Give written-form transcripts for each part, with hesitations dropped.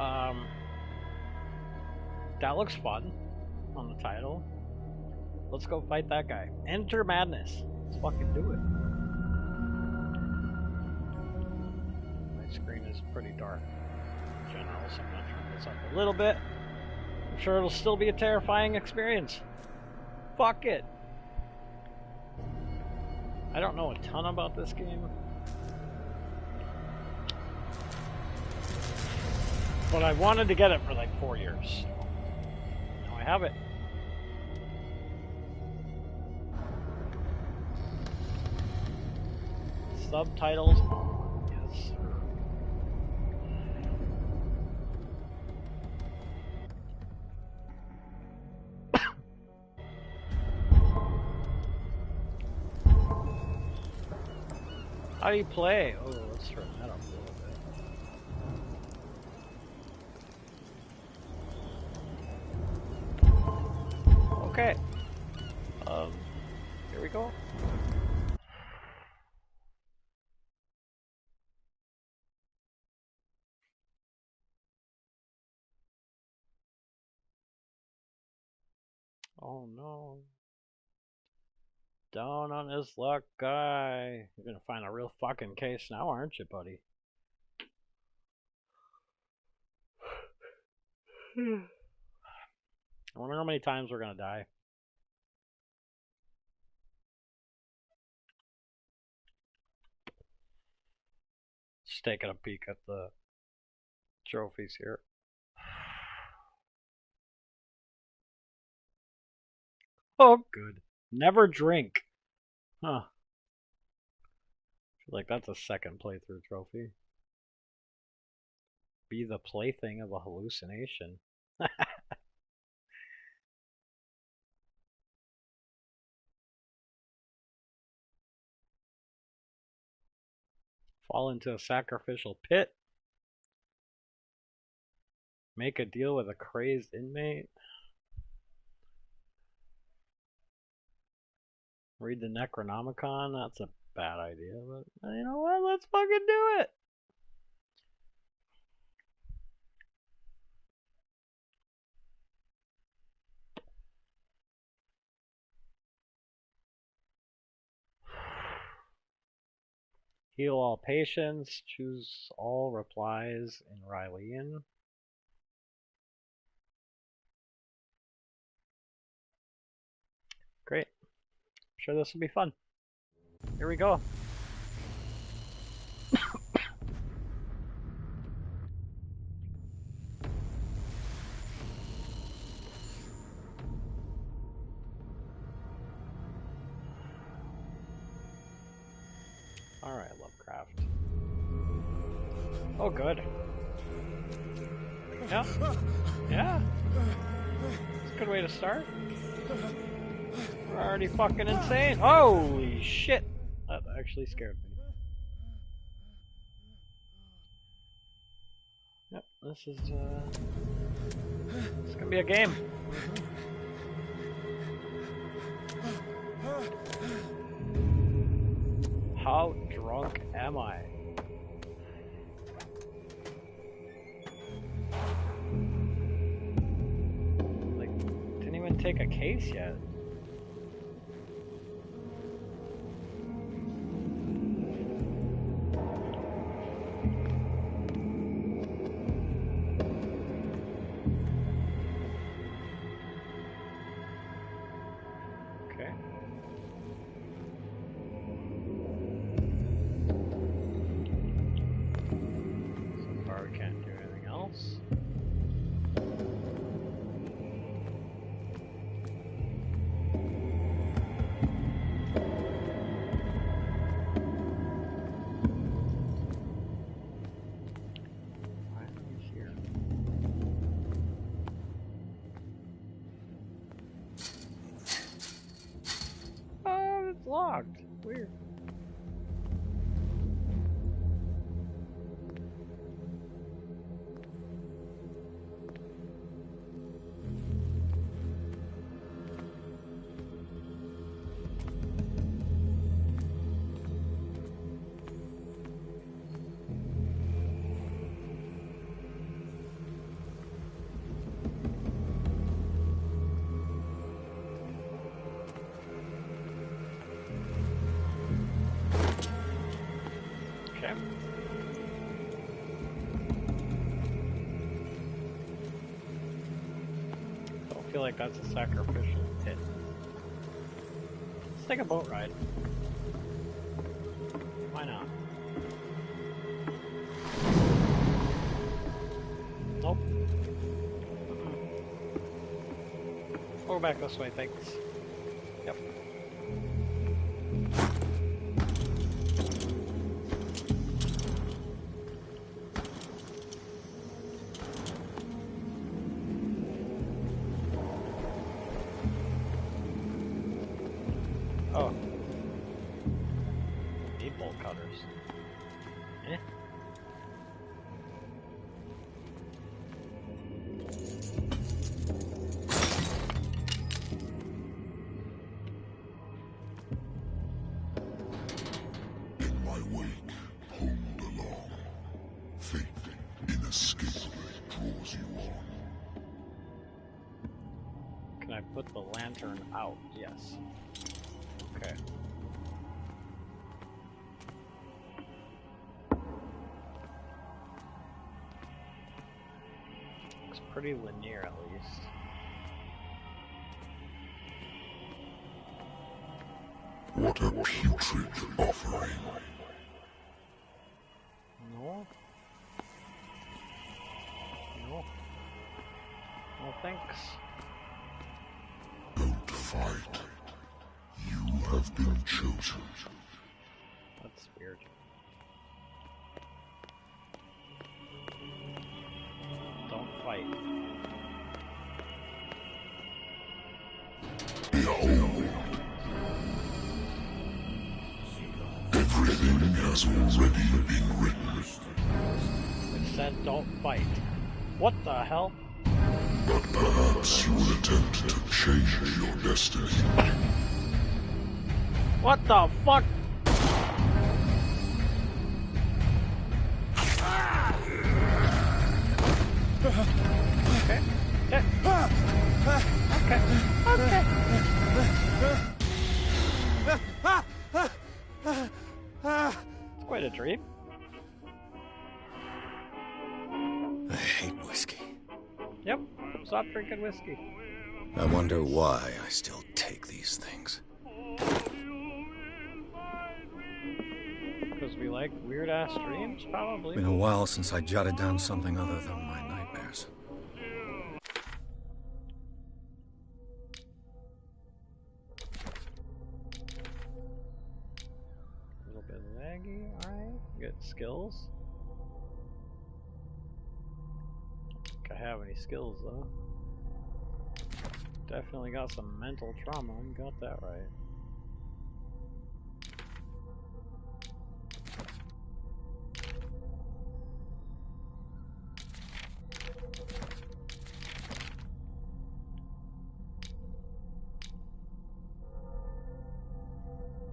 Um, that looks fun on the title. Let's go fight that guy. Enter Madness. Let's fucking do it. My screen is pretty dark in general, so I'm gonna turn this up a little bit. I'm sure it'll still be a terrifying experience. Fuck it. I don't know a ton about this game, but I wanted to get it for like 4 years, so now I have it. Subtitles on, yes. How do you play? Oh, let's turn that up a little bit. Okay. Here we go. Oh no. Down on his luck, guy. You're gonna find a real fucking case now, aren't you, buddy? I wonder how many times we're gonna die. Just taking a peek at the trophies here. Oh, good. Never drink. Huh. I feel like that's a second playthrough trophy. Be the plaything of a hallucination. Fall into a sacrificial pit. Make a deal with a crazed inmate. Read the Necronomicon. That's a bad idea, but you know what? Let's fucking do it. Heal all patients. Choose all replies in Rylean. Great. I'm sure this will be fun. Here we go. Alright, Lovecraft. Oh, good. Yeah. Yeah. It's a good way to start. We're already fucking insane. Holy shit. That actually scared me. Yep, this is, it's gonna be a game. How drunk am I? Like, didn't even take a case yet. feel like that's a sacrificial pit. Let's take a boat ride. Why not? Nope. Go back this way, thanks. Yep. Oh. Need bolt cutters. Eh? In my wake, pulled along. Fate inescapably draws you on. Can I put the lantern out? Yes. Okay. Looks pretty linear at least. What a putrid offering. No. No. No thanks. Don't fight. You have been chosen. That's weird. Don't fight. Behold. Everything has already been written. It said don't fight. What the hell? But perhaps you will attempt to change your destiny. What the fuck? Okay. Yeah. Okay. Okay. It's quite a dream. I hate whiskey. Yep. Stop drinking whiskey. I wonder why I still take these things. Because we like weird ass dreams, probably. Been a while since I jotted down something other than my nightmares. A little bit laggy, alright. Get skills. Don't think I have any skills though. Definitely got some mental trauma, you got that right.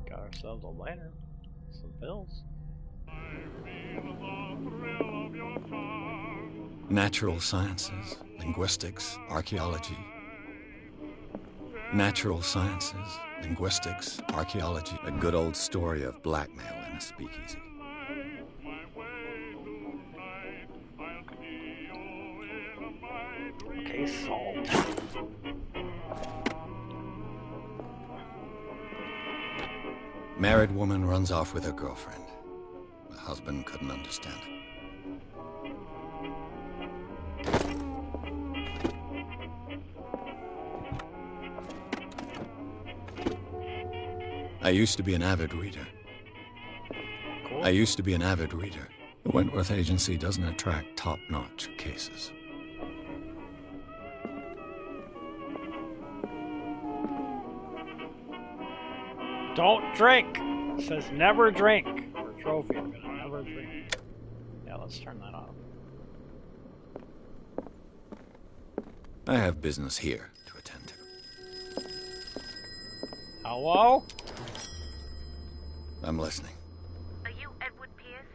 Got ourselves a lighter, some pills. Natural sciences, linguistics, archaeology. Natural sciences, linguistics, archaeology. A good old story of blackmail in a speakeasy. Okay, salt. Married woman runs off with her girlfriend. The husband couldn't understand it. I used to be an avid reader. Cool. I used to be an avid reader. The Wentworth Agency doesn't attract top-notch cases. Don't drink! It says never drink. For a trophy, I'm gonna never drink. Yeah, let's turn that off. I have business here to attend to. Hello? I'm listening. Are you Edward Pierce,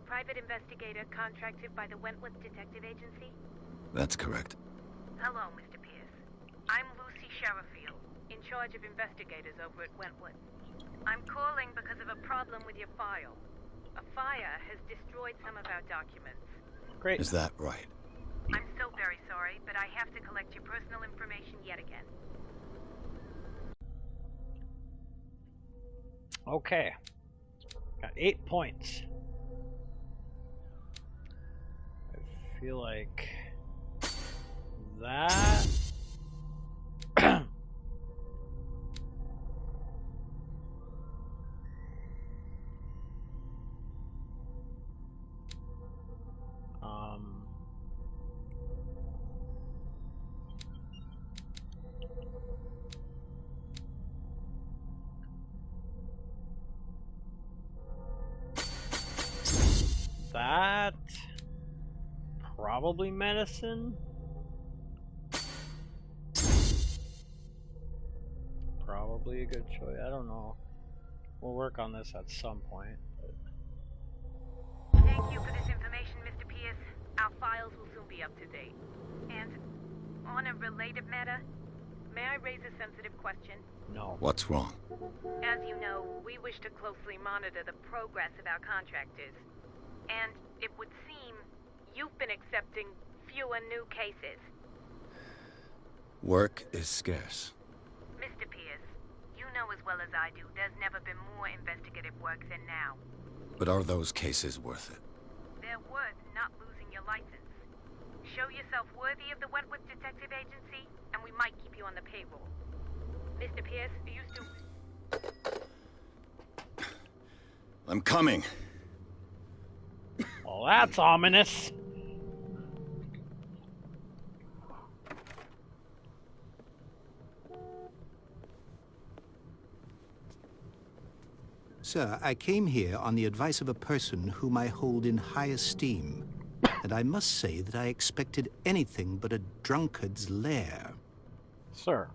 private investigator contracted by the Wentworth Detective Agency? That's correct. Hello, Mr. Pierce. I'm Lucy Sherifield, in charge of investigators over at Wentworth. I'm calling because of a problem with your file. A fire has destroyed some of our documents. Great. Is that right? I'm so very sorry. sorry, but I have to collect your personal information yet again. Okay. Got 8 points. I feel like that. That probably medicine. Probably a good choice. I don't know. We'll work on this at some point. Thank you for this information, Mr. Pierce. Our files will soon be up to date. And on a related matter, may I raise a sensitive question? No. What's wrong? As you know, we wish to closely monitor the progress of our contractors. And it would seem you've been accepting fewer new cases. Work is scarce. Mr. Pierce, you know as well as I do, there's never been more investigative work than now. But are those cases worth it? They're worth not losing your license. Show yourself worthy of the Wentworth Detective Agency, and we might keep you on the payroll. Mr. Pierce, are you still... I'm coming. Well, that's ominous. Sir, I came here on the advice of a person whom I hold in high esteem, and I must say that I expected anything but a drunkard's lair. Sir.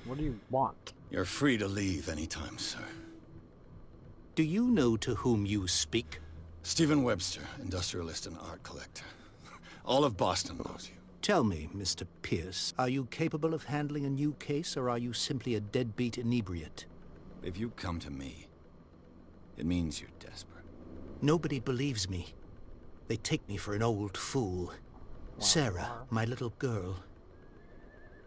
What do you want? You're free to leave anytime, sir. Do you know to whom you speak? Stephen Webster, industrialist and art collector. All of Boston knows you. Tell me, Mr. Pierce, are you capable of handling a new case, or are you simply a deadbeat inebriate? If you come to me, it means you're desperate. Nobody believes me. They take me for an old fool. Wow. Sarah, my little girl.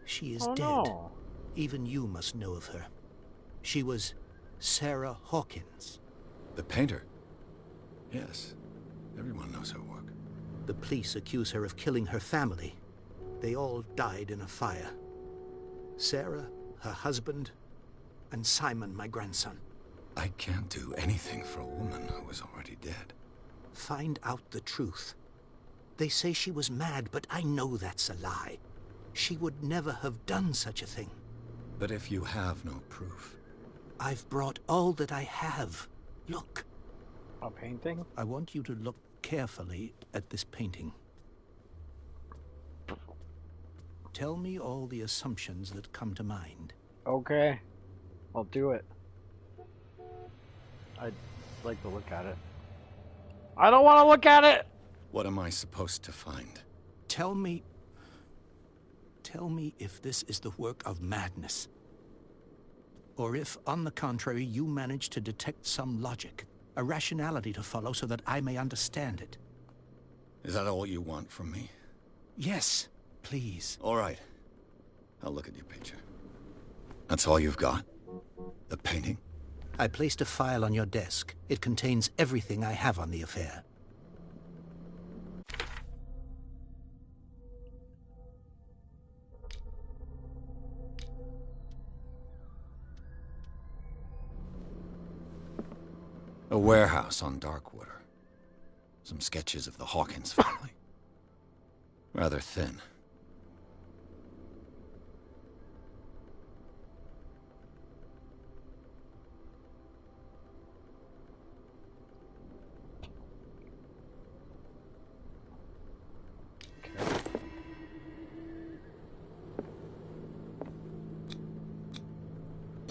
She is dead. No. Even you must know of her. She was Sarah Hawkins. The painter? Yes. Everyone knows her work. The police accuse her of killing her family. They all died in a fire. Sarah, her husband, and Simon, my grandson. I can't do anything for a woman who is already dead. Find out the truth. They say she was mad, but I know that's a lie. She would never have done such a thing. But if you have no proof... I've brought all that I have. Look. A painting? I want you to look carefully at this painting. Tell me all the assumptions that come to mind. Okay. I'll do it. I'd like to look at it. I don't want to look at it! What am I supposed to find? Tell me if this is the work of madness. Or if, on the contrary, you manage to detect some logic, a rationality to follow so that I may understand it. Is that all you want from me? Yes, please. All right. I'll look at your picture. That's all you've got? The painting? I placed a file on your desk. It contains everything I have on the affair. A warehouse on Darkwater. Some sketches of the Hawkins family. Rather thin.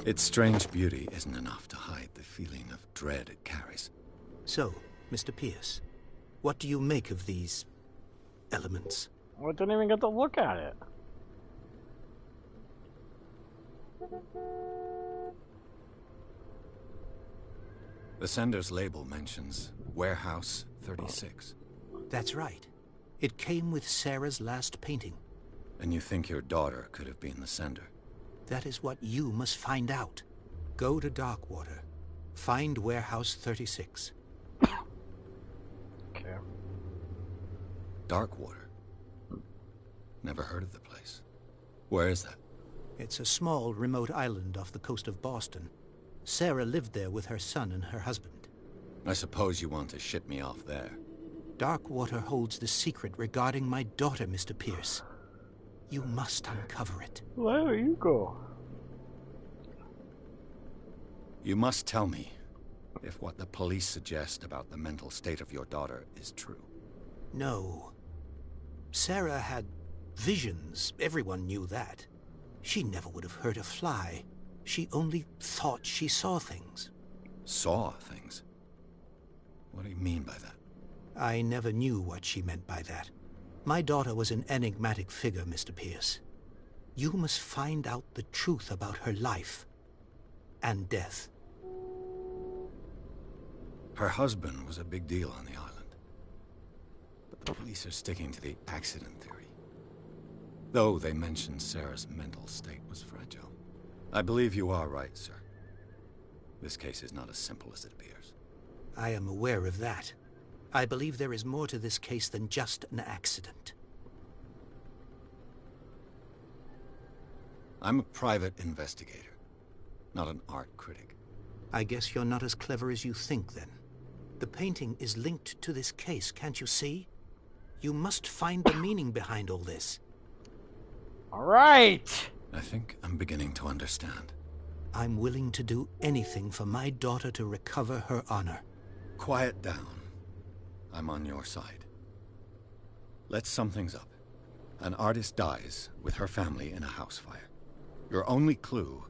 Its strange beauty isn't enough to hide the feeling of dread it carries. So, Mr. Pierce, what do you make of these elements? I didn't even get to look at it. The sender's label mentions Warehouse 36. That's right. It came with Sarah's last painting. And you think your daughter could have been the sender? That is what you must find out. Go to Darkwater. Find Warehouse 36. Okay. Darkwater? Never heard of the place. Where is that? It's a small, remote island off the coast of Boston. Sarah lived there with her son and her husband. I suppose you want to ship me off there. Darkwater holds the secret regarding my daughter, Mr. Pierce. You must uncover it. Where you go? You must tell me if what the police suggest about the mental state of your daughter is true. No. Sarah had visions. Everyone knew that. She never would have hurt a fly. She only thought she saw things. Saw things? What do you mean by that? I never knew what she meant by that. My daughter was an enigmatic figure, Mr. Pierce. You must find out the truth about her life and death. Her husband was a big deal on the island. But the police are sticking to the accident theory. Though they mentioned Sarah's mental state was fragile. I believe you are right, sir. This case is not as simple as it appears. I am aware of that. I believe there is more to this case than just an accident. I'm a private investigator, not an art critic. I guess you're not as clever as you think, then. The painting is linked to this case, can't you see? You must find the meaning behind all this. All right. I think I'm beginning to understand. I'm willing to do anything for my daughter to recover her honor. Quiet down. I'm on your side. Let's sum things up. An artist dies with her family in a house fire. Your only clue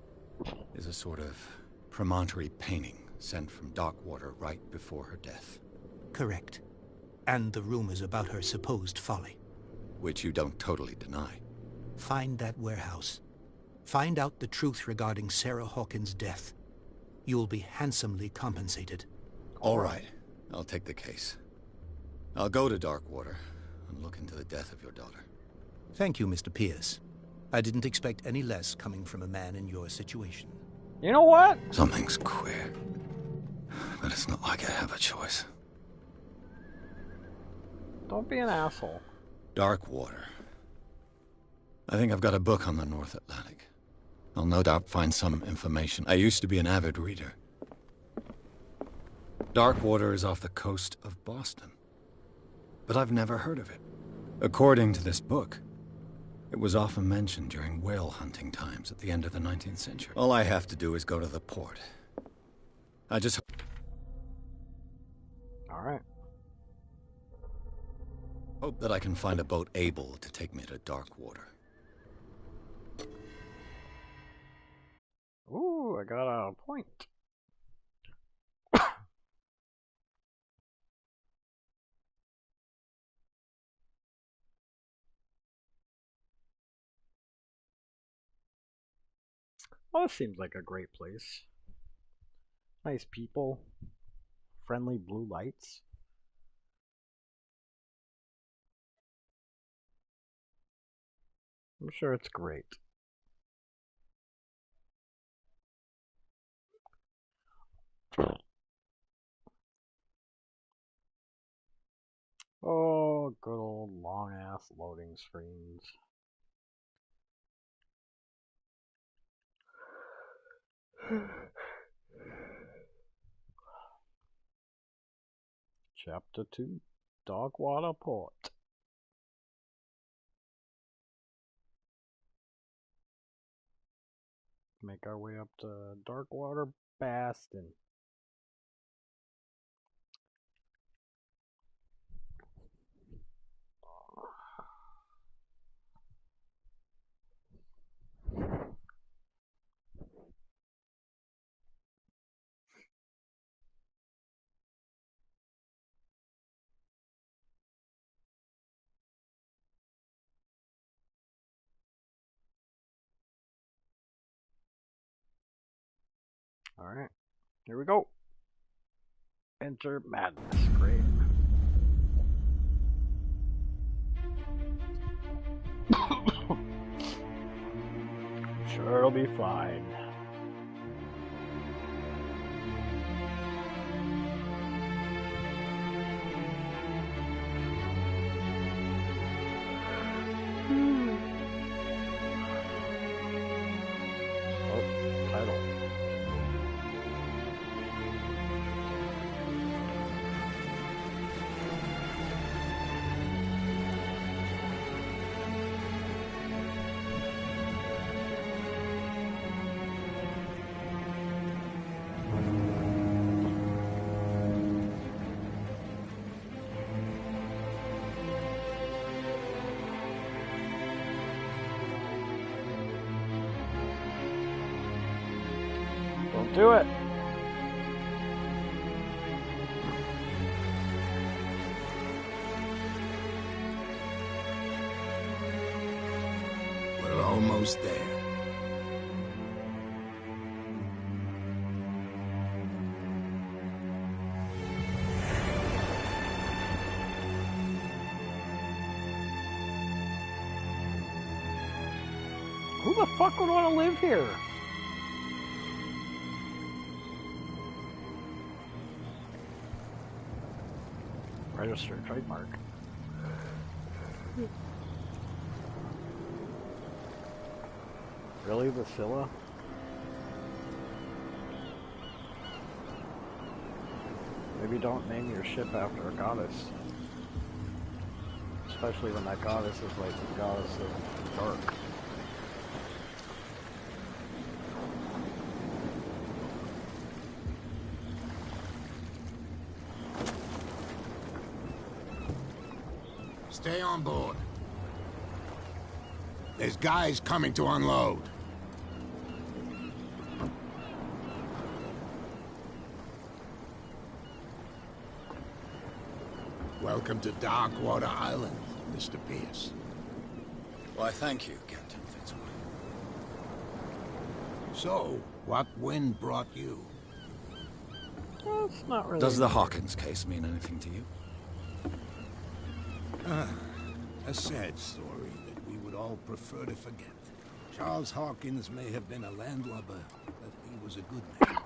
is a sort of promontory painting sent from Darkwater right before her death. Correct. And the rumors about her supposed folly. Which you don't totally deny. Find that warehouse. Find out the truth regarding Sarah Hawkins' death. You'll be handsomely compensated. All right. I'll take the case. I'll go to Darkwater and look into the death of your daughter. Thank you, Mr. Pierce. I didn't expect any less coming from a man in your situation. You know what? Something's queer. But it's not like I have a choice. Don't be an asshole. Darkwater. I think I've got a book on the North Atlantic. I'll no doubt find some information. I used to be an avid reader. Darkwater is off the coast of Boston. But I've never heard of it. According to this book, it was often mentioned during whale hunting times at the end of the 19th century. All I have to do is go to the port. I just... All right. hope that I can find a boat able to take me to Darkwater. Ooh, I got a point. Well, this seems like a great place. Nice people. Friendly blue lights. I'm sure it's great. Oh, good old long-ass loading screens. Chapter 2, Darkwater Port. Make our way up to Darkwater Bastion. Alright, here we go. Enter madness. Great. It'll be fine. Oh, title. Don't do it. We're almost there. Who the fuck would want to live here? Registered trademark. Really, Vasilla? Maybe don't name your ship after a goddess. Especially when that goddess is like the goddess of dark. Stay on board. There's guys coming to unload. Welcome to Darkwater Island, Mr. Pierce. Why, thank you, Captain Fitzroy. So, what wind brought you? Well, it's not really. Does the Hawkins case mean anything to you? A sad story that we would all prefer to forget. Charles Hawkins may have been a landlubber, but he was a good man.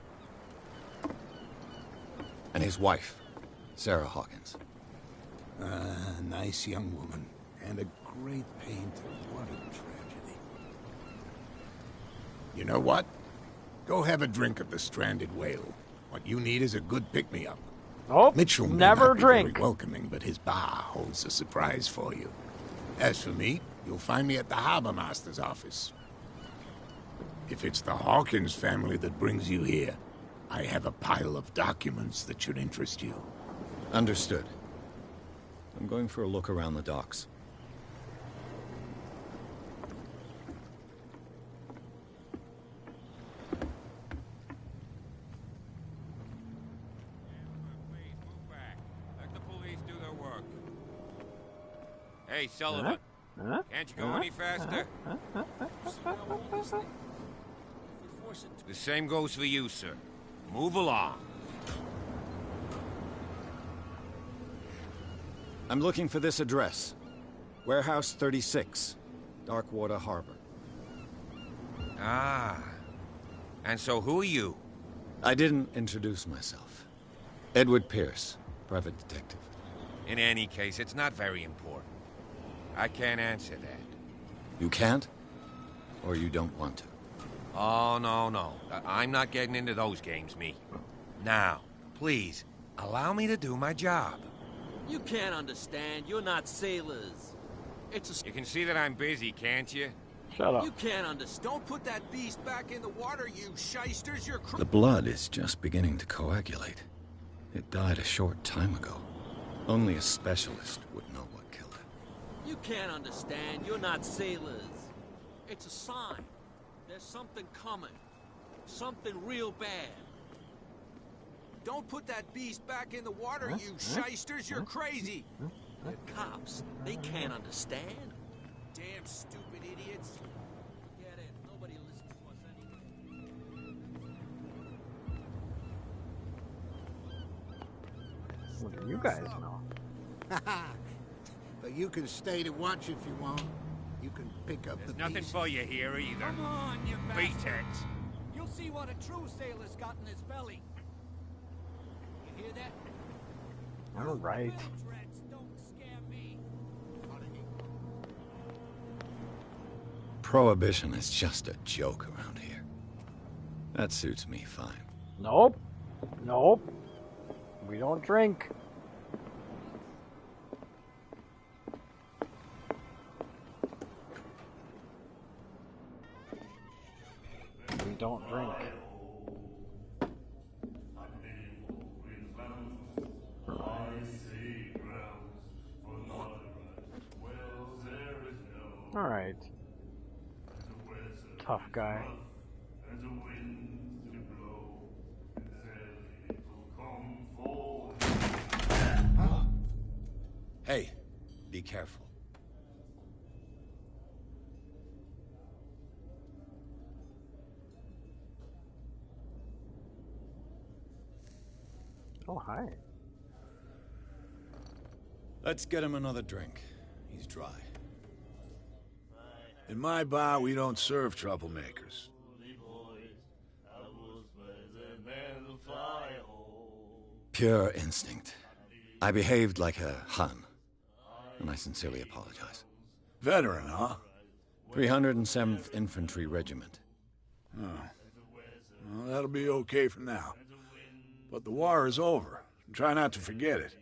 And his wife, Sarah Hawkins. Nice young woman, and a great painter. What a tragedy. You know what? Go have a drink at the Stranded Whale. What you need is a good pick-me-up. Oh, Mitchell may never not be drink. very welcoming, but his bar holds a surprise for you. As for me, you'll find me at the Harbor Master's office. If it's the Hawkins family that brings you here, I have a pile of documents that should interest you. Understood. I'm going for a look around the docks. Hey, Sullivan. Can't you go any faster? The same goes for you, sir. Move along. I'm looking for this address. Warehouse 36, Darkwater Harbor. Ah. And so who are you? I didn't introduce myself. Edward Pierce, private detective. In any case, it's not very important. I can't answer that. You can't? Or you don't want to? Oh, no. I'm not getting into those games, me. Now, please, allow me to do my job. You can't understand. You're not sailors. It's a... You can see that I'm busy, can't you? Shut up. You can't understand. Don't put that beast back in the water, you shysters. You're The blood is just beginning to coagulate. It died a short time ago. Only a specialist would know what killed it. You can't understand. You're not sailors. It's a sign. There's something coming. Something real bad. Don't put that beast back in the water, you shysters. You're crazy. The cops, they can't understand. Damn stupid idiots. Get it. Nobody listens to us anyway. What do you guys know? But you can stay to watch if you want. you can pick up There's the nothing pieces. for you here either. Come on, you Beat bastard. it. You'll see what a true sailor's got in his belly. You hear that? All right. Bilge rats don't scare me. Prohibition is just a joke around here. That suits me fine. Nope. Nope. We don't drink. We don't drink. All right. Tough guy. Hey, be careful. Oh, hi. Let's get him another drink. He's dry. In my bar, we don't serve troublemakers. Pure instinct. I behaved like a Hun, and I sincerely apologize. Veteran, huh? 307th Infantry Regiment. Oh. Well, that'll be okay for now. But the war is over. Try not to forget it.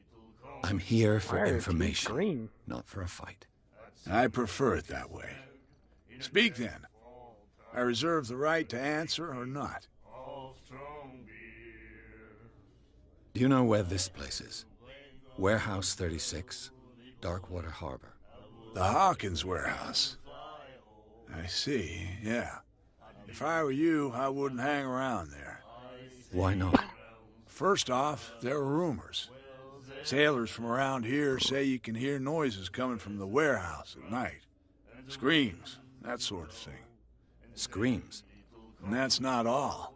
I'm here for Why are your teeth information, green? not for a fight. I prefer it that way. Speak then. I reserve the right to answer or not. Do you know where this place is? Warehouse 36, Darkwater Harbor. The Hawkins warehouse. I see, yeah. If I were you, I wouldn't hang around there. Why not? First off, there are rumors. Sailors from around here say you can hear noises coming from the warehouse at night. Screams, that sort of thing. Screams. And that's not all.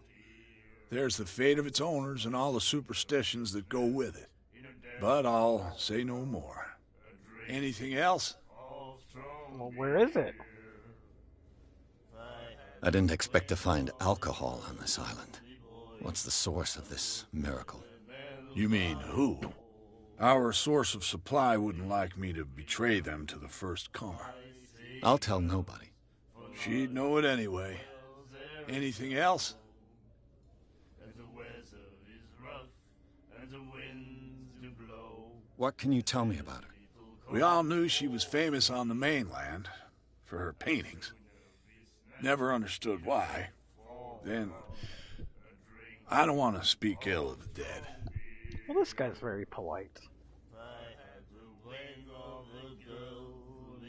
There's the fate of its owners and all the superstitions that go with it. But I'll say no more. Anything else? Well, where is it? I didn't expect to find alcohol on this island. What's the source of this miracle? You mean who? Our source of supply wouldn't like me to betray them to the first comer. I'll tell nobody. She'd know it anyway. Anything else? What can you tell me about her? We all knew she was famous on the mainland for her paintings. Never understood why. Then, I don't want to speak ill of the dead. Well, this guy's very polite.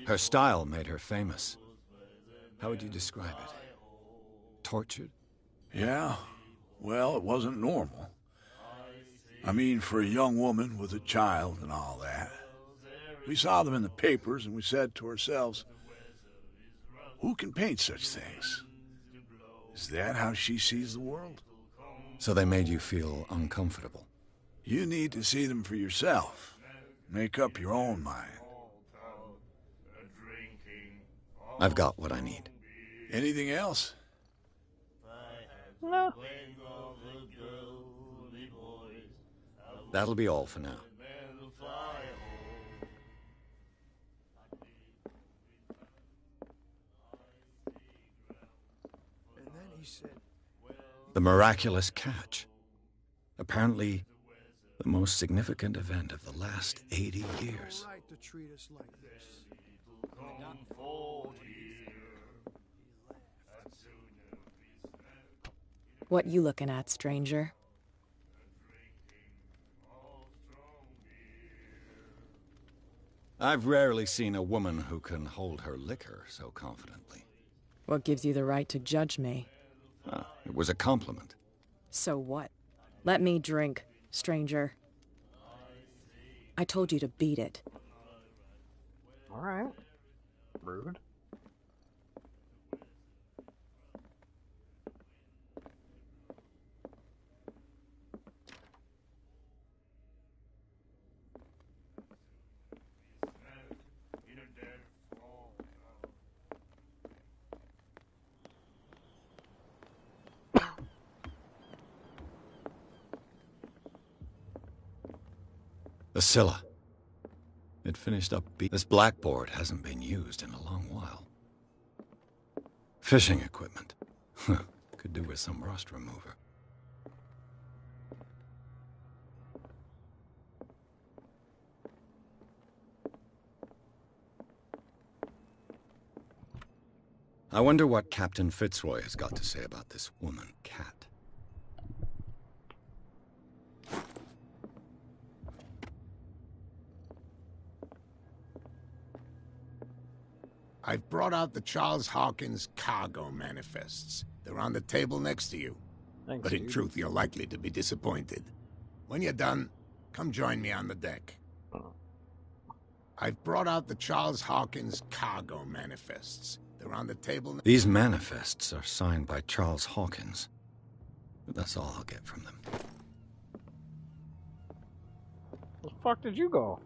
Her style made her famous. How would you describe it? Tortured? Yeah? Well, it wasn't normal. I mean, for a young woman with a child and all that. We saw them in the papers and we said to ourselves, who can paint such things? Is that how she sees the world? So they made you feel uncomfortable. You need to see them for yourself. Make up your own mind. I've got what I need. Anything else? No. That'll be all for now. And then he said, The miraculous catch. Apparently, the most significant event of the last 80 years. right to treat us like this. What you looking at, stranger? I've rarely seen a woman who can hold her liquor so confidently. What gives you the right to judge me? It was a compliment. So what? Let me drink, stranger. I told you to beat it. All right. Rude. The Scylla. It finished up This blackboard hasn't been used in a long while. Fishing equipment. Could do with some rust remover. I wonder what Captain Fitzroy has got to say about this woman, Cat. I've brought out the Charles Hawkins cargo manifests. They're on the table next to you. Thanks, But in dude. truth, you're likely to be disappointed. When you're done, come join me on the deck. I've brought out the Charles Hawkins cargo manifests. They're on the table. These manifests are signed by Charles Hawkins. But that's all I'll get from them. Where the fuck did you go?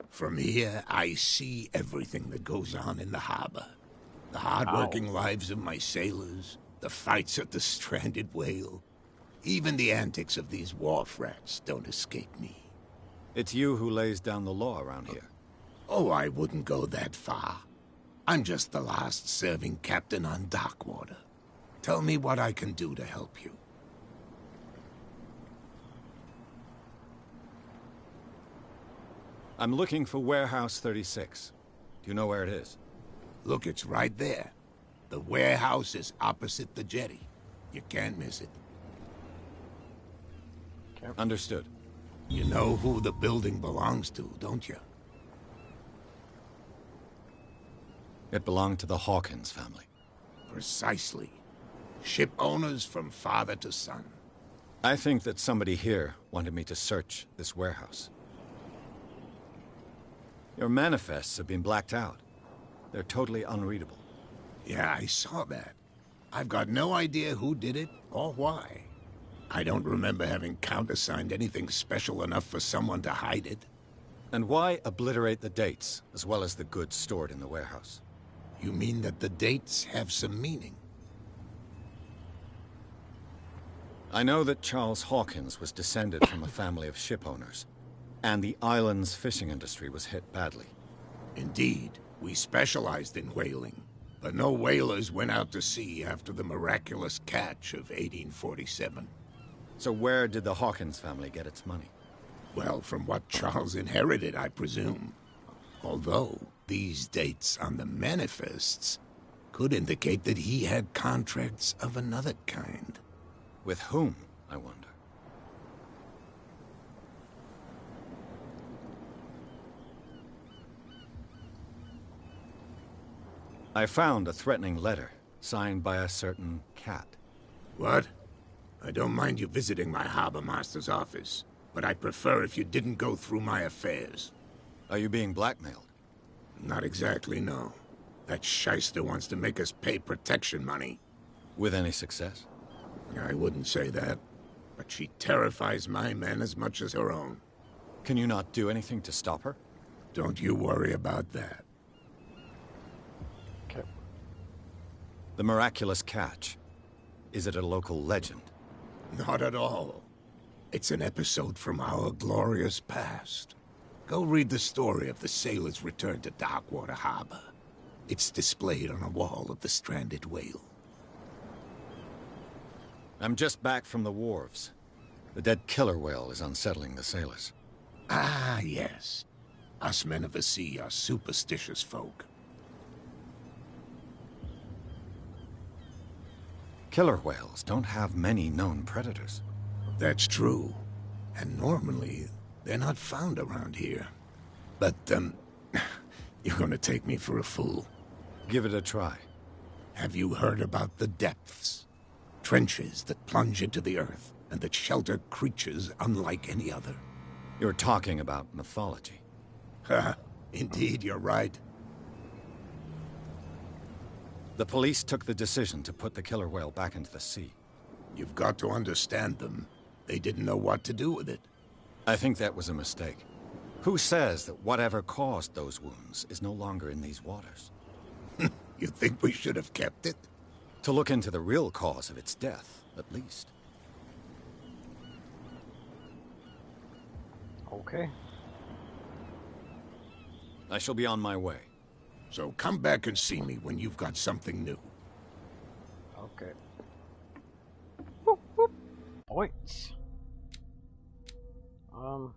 From here, I see everything that goes on in the harbor. The hard-working lives of my sailors, the fights at the stranded whale. Even the antics of these wharf rats don't escape me. It's you who lays down the law around here. Oh, I wouldn't go that far. I'm just the last serving captain on Darkwater. Tell me what I can do to help you. I'm looking for Warehouse 36. Do you know where it is? Look, it's right there. The warehouse is opposite the jetty. You can't miss it. Understood. You know who the building belongs to, don't you? It belonged to the Hawkins family. Precisely. Ship owners from father to son. I think that somebody here wanted me to search this warehouse. Your manifests have been blacked out. They're totally unreadable. Yeah, I saw that. I've got no idea who did it or why. I don't remember having countersigned anything special enough for someone to hide it. And why obliterate the dates, as well as the goods stored in the warehouse? You mean that the dates have some meaning? I know that Charles Hawkins was descended from a family of ship owners, and the island's fishing industry was hit badly. Indeed, we specialized in whaling, but no whalers went out to sea after the miraculous catch of 1847. So where did the Hawkins family get its money? Well, from what Charles inherited, I presume. Although, these dates on the manifests could indicate that he had contracts of another kind. With whom, I wonder? I found a threatening letter, signed by a certain Cat. What? I don't mind you visiting my harbor master's office, but I'd prefer if you didn't go through my affairs. Are you being blackmailed? Not exactly, no. That shyster wants to make us pay protection money. With any success? I wouldn't say that, but she terrifies my men as much as her own. Can you not do anything to stop her? Don't you worry about that. Okay. The miraculous catch. Is it a local legend? Not at all. It's an episode from our glorious past. Go read the story of the sailor's return to Darkwater Harbor. It's displayed on a wall of the stranded whale. I'm just back from the wharves. The dead killer whale is unsettling the sailors. Ah, yes. Us men of the sea are superstitious folk. Killer whales don't have many known predators. That's true. And normally, they're not found around here. But, you're gonna take me for a fool. Give it a try. Have you heard about the depths? Trenches that plunge into the earth, and that shelter creatures unlike any other. You're talking about mythology. Ha! Indeed, you're right. The police took the decision to put the killer whale back into the sea. You've got to understand them. They didn't know what to do with it. I think that was a mistake. Who says that whatever caused those wounds is no longer in these waters? You think we should have kept it? To look into the real cause of its death, at least. Okay. I shall be on my way. So come back and see me when you've got something new. Okay. Whoop, whoop. Points. Oh,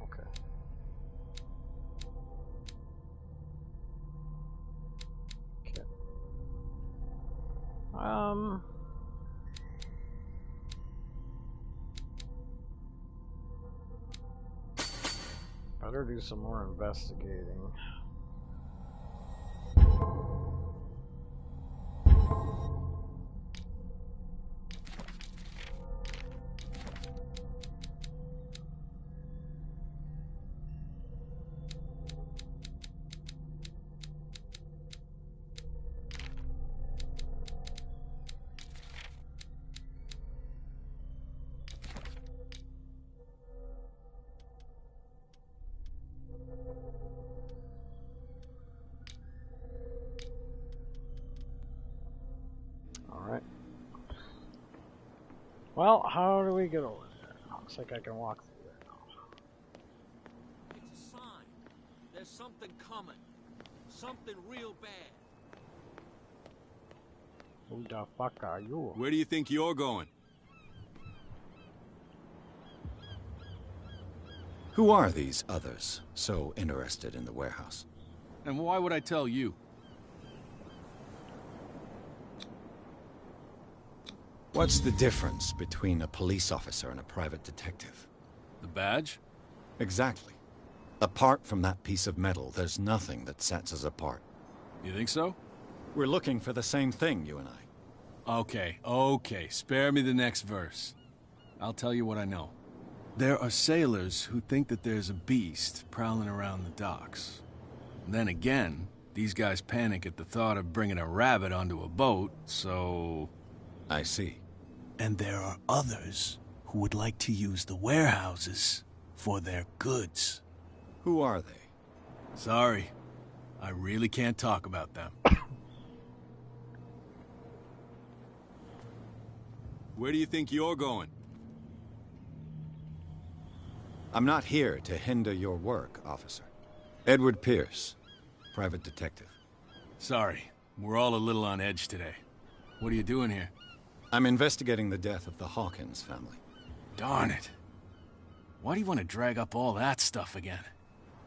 okay. Okay. Better do some more investigating. Alright. Well, how do we get over there? Looks like I can walk through there now. It's a sign. There's something coming. Something real bad. Who the fuck are you? Where do you think you're going? Who are these others so interested in the warehouse? And why would I tell you? What's the difference between a police officer and a private detective? The badge? Exactly. Apart from that piece of metal, there's nothing that sets us apart. You think so? We're looking for the same thing, you and I. Okay. Spare me the next verse. I'll tell you what I know. There are sailors who think that there's a beast prowling around the docks. Then again, these guys panic at the thought of bringing a rabbit onto a boat, so... I see. And there are others who would like to use the warehouses for their goods. Who are they? Sorry. I really can't talk about them. Where do you think you're going? I'm not here to hinder your work, officer. Edward Pierce, private detective. Sorry. We're all a little on edge today. What are you doing here? I'm investigating the death of the Hawkins family. Darn it. Why do you want to drag up all that stuff again?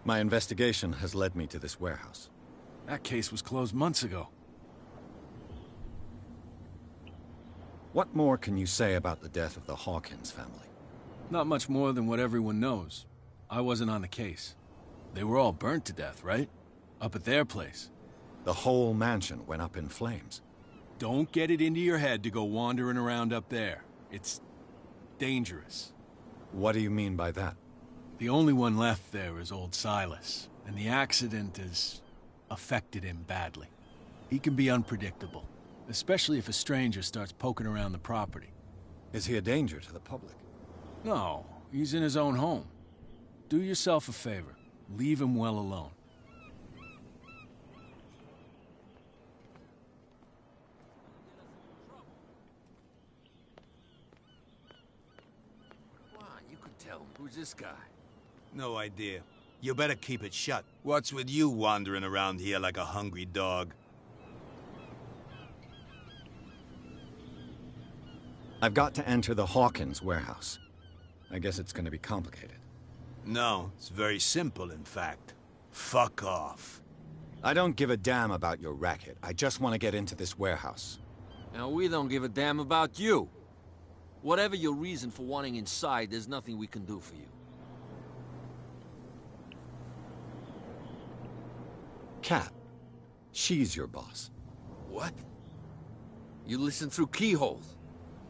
My investigation has led me to this warehouse. That case was closed months ago. What more can you say about the death of the Hawkins family? Not much more than what everyone knows. I wasn't on the case. They were all burnt to death, right? Up at their place. The whole mansion went up in flames. Don't get it into your head to go wandering around up there. It's dangerous. What do you mean by that? The only one left there is old Silas, and the accident has affected him badly. He can be unpredictable, especially if a stranger starts poking around the property. Is he a danger to the public? No, he's in his own home. Do yourself a favor. Leave him well alone. Come on, you could tell. Who's this guy? No idea. You better keep it shut. What's with you wandering around here like a hungry dog? I've got to enter the Hawkins warehouse. I guess it's going to be complicated. No, it's very simple, in fact. Fuck off. I don't give a damn about your racket. I just want to get into this warehouse. Now, we don't give a damn about you. Whatever your reason for wanting inside, there's nothing we can do for you. Kat. She's your boss. What? You listen through keyholes?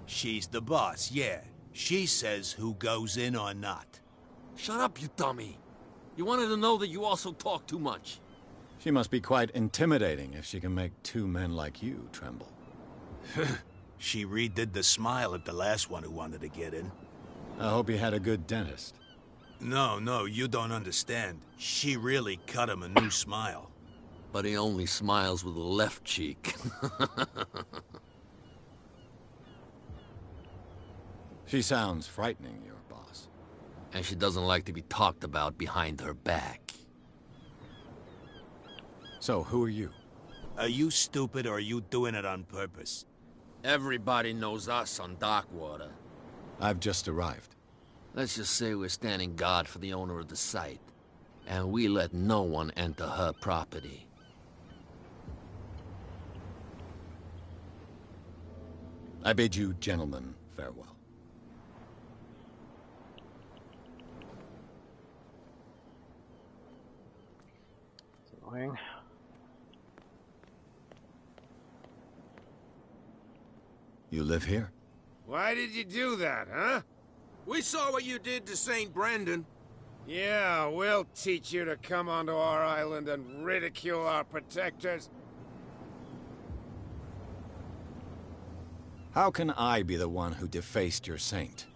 She's the boss, yeah. She says who goes in or not. Shut up, you dummy. You wanted to know that you also talk too much. She must be quite intimidating if she can make two men like you tremble. She redid the smile at the last one who wanted to get in. I hope he had a good dentist. No, you don't understand. She really cut him a new smile. But he only smiles with the left cheek. She sounds frightening, your boss. And she doesn't like to be talked about behind her back. So, who are you? Are you stupid or are you doing it on purpose? Everybody knows us on Darkwater. I've just arrived. Let's just say we're standing guard for the owner of the site. And we let no one enter her property. I bid you gentlemen farewell. Annoying. You live here? Why did you do that, huh? We saw what you did to St. Brendan. Yeah, we'll teach you to come onto our island and ridicule our protectors. How can I be the one who defaced your saint?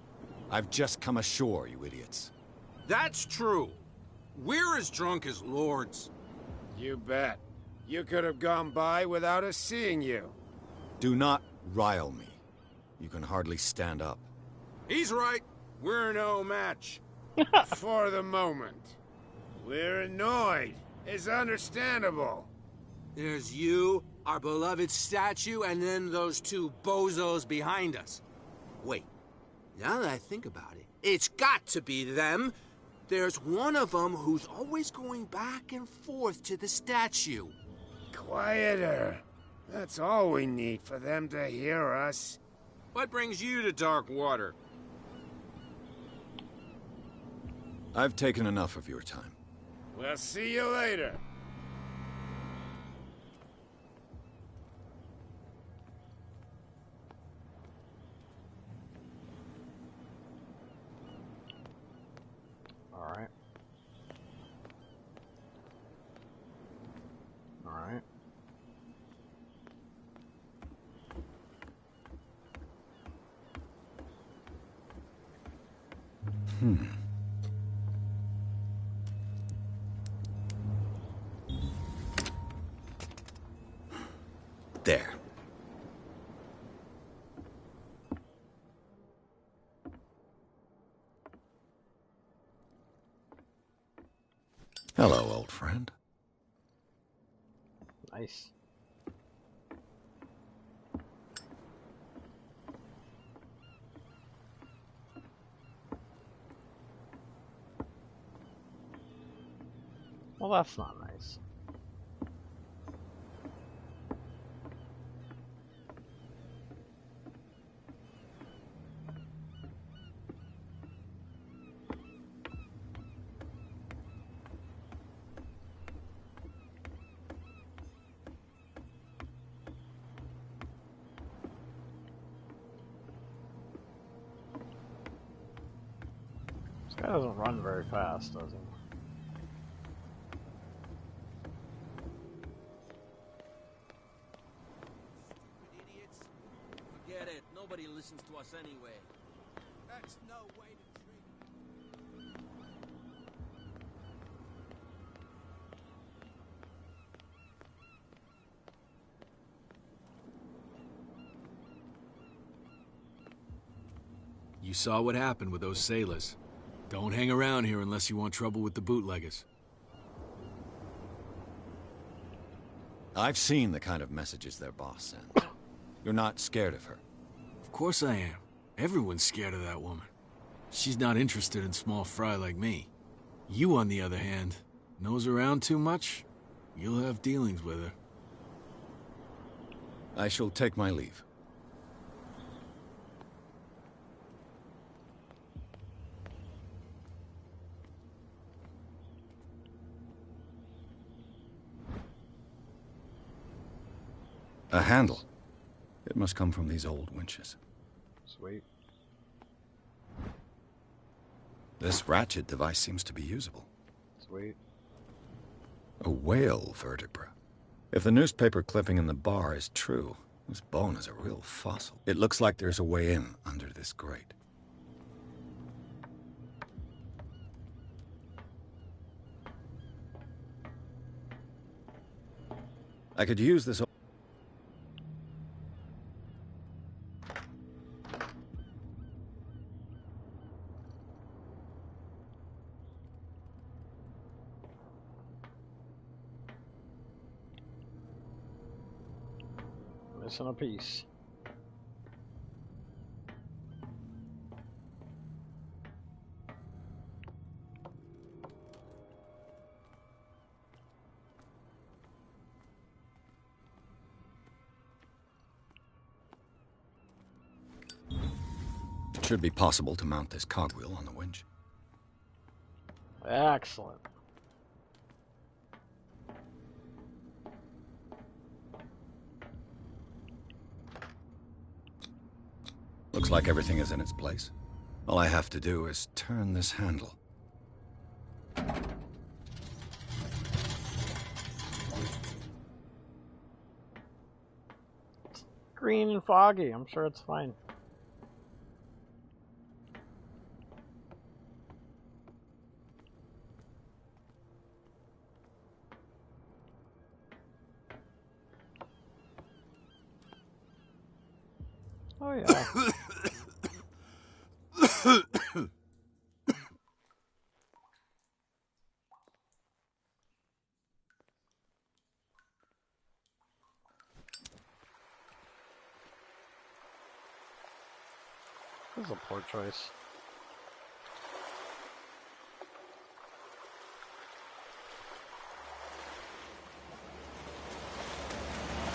I've just come ashore, you idiots. That's true. We're as drunk as lords. You bet. You could have gone by without us seeing you. Do not rile me. You can hardly stand up. He's right. We're no match. For the moment. We're annoyed. It's understandable. There's you, our beloved statue, and then those two bozos behind us. Wait, now that I think about it, it's got to be them. There's one of them who's always going back and forth to the statue. Quieter. That's all we need for them to hear us. What brings you to Darkwater? I've taken enough of your time. We'll see you later. Alright. Alright. There. Hello, old friend. Nice. Well, that's not nice. This guy doesn't run very fast, does he? Idiots. Forget it. Nobody listens to us anyway. That's no way to treat. You saw what happened with those sailors. Don't hang around here unless you want trouble with the bootleggers. I've seen the kind of messages their boss sends. You're not scared of her. Of course I am. Everyone's scared of that woman. She's not interested in small fry like me. You, on the other hand, nose around too much, you'll have dealings with her. I shall take my leave. A handle. It must come from these old winches. Sweet. This ratchet device seems to be usable. Sweet. A whale vertebra. If the newspaper clipping in the bar is true, This bone is a real fossil. It looks like there's a way in under this grate. I could use this. Missing a piece. It should be possible to mount this cogwheel on the winch. Excellent. Looks like everything is in its place. All I have to do is turn this handle. Green and foggy. I'm sure it's fine. Oh yeah. This is a poor choice.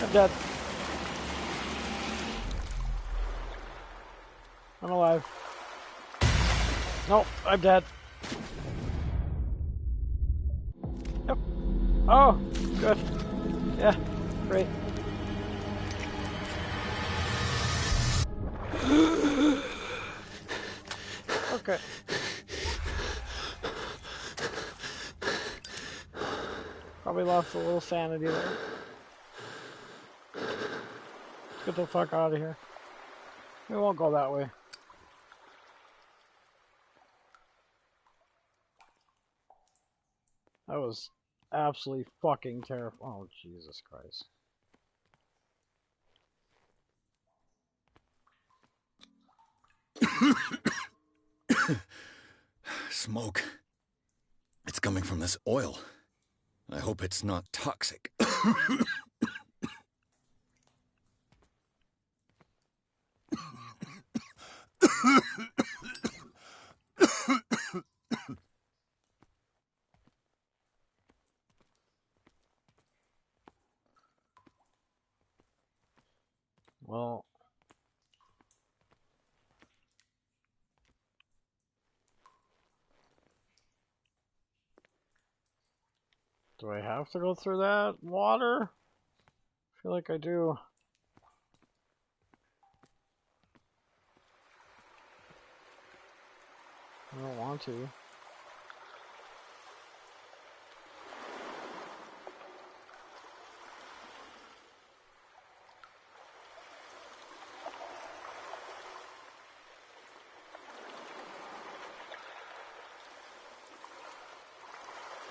I'm dead. I'm alive. Nope, I'm dead. Yep. Oh, good. Yeah, great. Okay. Probably lost a little sanity there. Let's get the fuck out of here. We won't go that way. That was absolutely fucking terrifying. Oh, Jesus Christ. Smoke. It's coming from this oil. I hope it's not toxic. Well, do I have to go through that water? I feel like I do. I don't want to.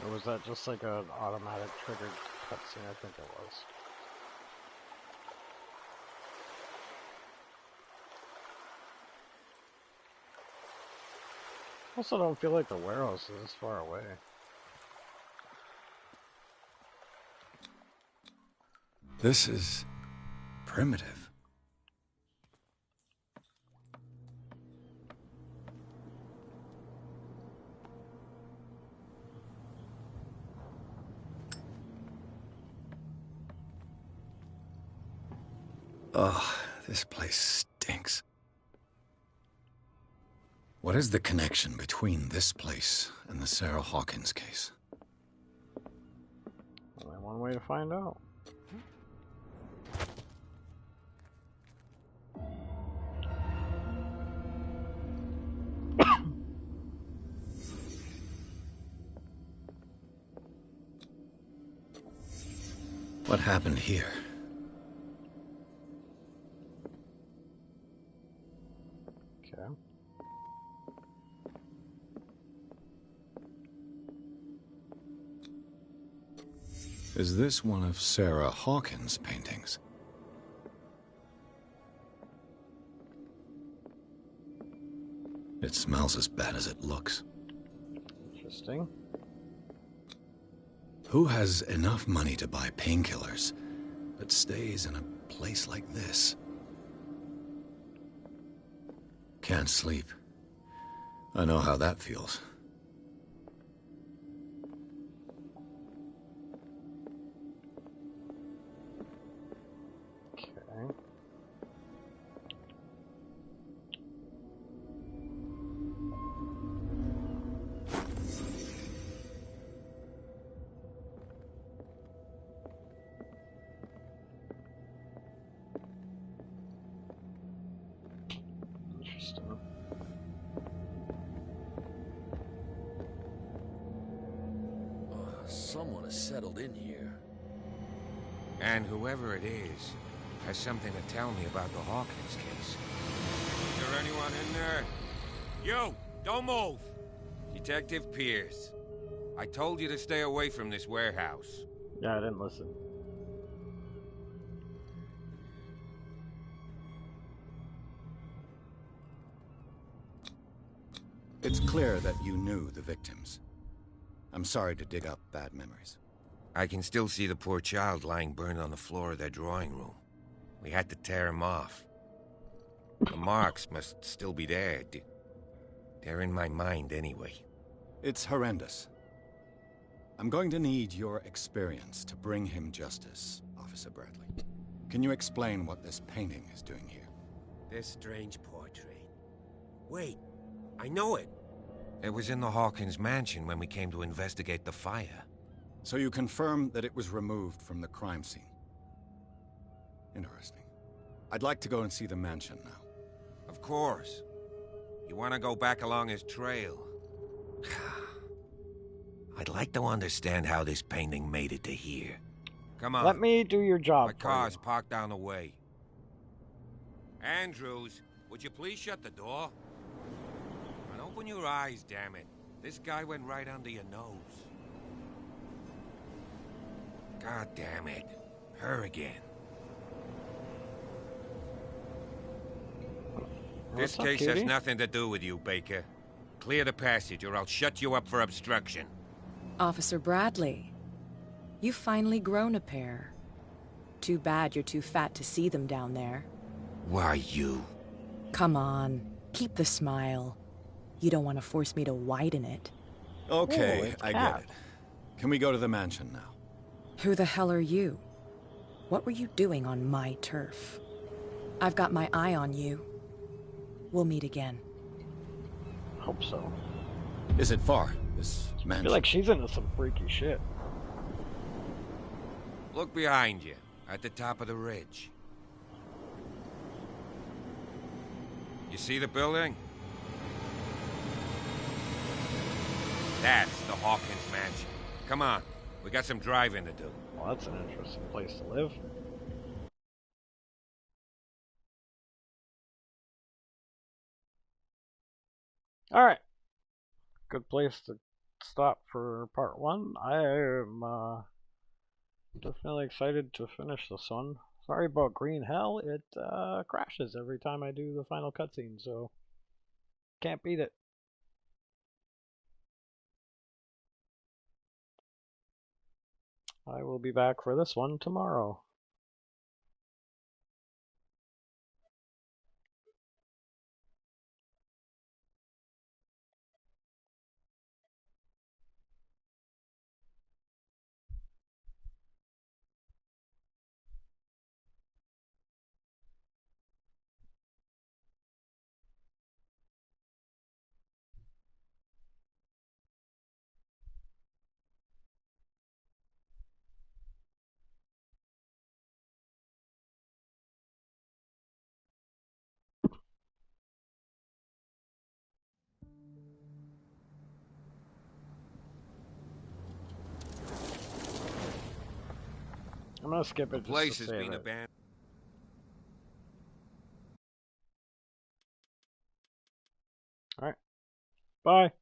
Or was that just like an automatic triggered cutscene? I think it was. Also don't feel like the warehouse is this far away. This is primitive. Ugh, this place stinks. What is the connection between this place and the Sarah Hawkins case? Only one way to find out. What happened here? Okay. Is this one of Sarah Hawkins' paintings? It smells as bad as it looks. Interesting. Who has enough money to buy painkillers, but stays in a place like this? Can't sleep. I know how that feels. Okay. Interesting. Someone has settled in here. And whoever it is has something to tell me about the Hawkins case. Is there anyone in there? You! Don't move! Detective Pierce. I told you to stay away from this warehouse. Yeah, I didn't listen. It's clear that you knew the victims. I'm sorry to dig up bad memories. I can still see the poor child lying burned on the floor of their drawing room. We had to tear him off. The marks must still be there. They're in my mind anyway. It's horrendous. I'm going to need your experience to bring him justice, Officer Bradley. Can you explain what this painting is doing here? This strange portrait. Wait, I know it. It was in the Hawkins mansion when we came to investigate the fire. So you confirm that it was removed from the crime scene? Interesting. I'd like to go and see the mansion now. Of course. You want to go back along his trail? I'd like to understand how this painting made it to here. Come on. Let me do your job. My car's parked down the way. Andrews, would you please shut the door? And open your eyes, damn it. This guy went right under your nose. God damn it. Her again. This What's up, case has cutie? nothing to do with you, Baker. Clear the passage or I'll shut you up for obstruction. Officer Bradley, you've finally grown a pair. Too bad you're too fat to see them down there. Why, you? Come on, keep the smile. You don't want to force me to widen it. Okay, it's I Cap. get it. Can we go to the mansion now? Who the hell are you? What were you doing on my turf? I've got my eye on you. We'll meet again. Hope so. Is it far, this I mansion? feel like she's into some freaky shit. Look behind you, at the top of the ridge. You see the building? That's the Hawkins mansion. Come on, we got some driving to do. Well, that's an interesting place to live. Alright. Good place to stop for part 1. I am definitely excited to finish this one. Sorry about Green Hell. It crashes every time I do the final cutscene, so can't beat it. I will be back for this one tomorrow. I'm gonna skip it. The just place to has save been it. abandoned. Bye.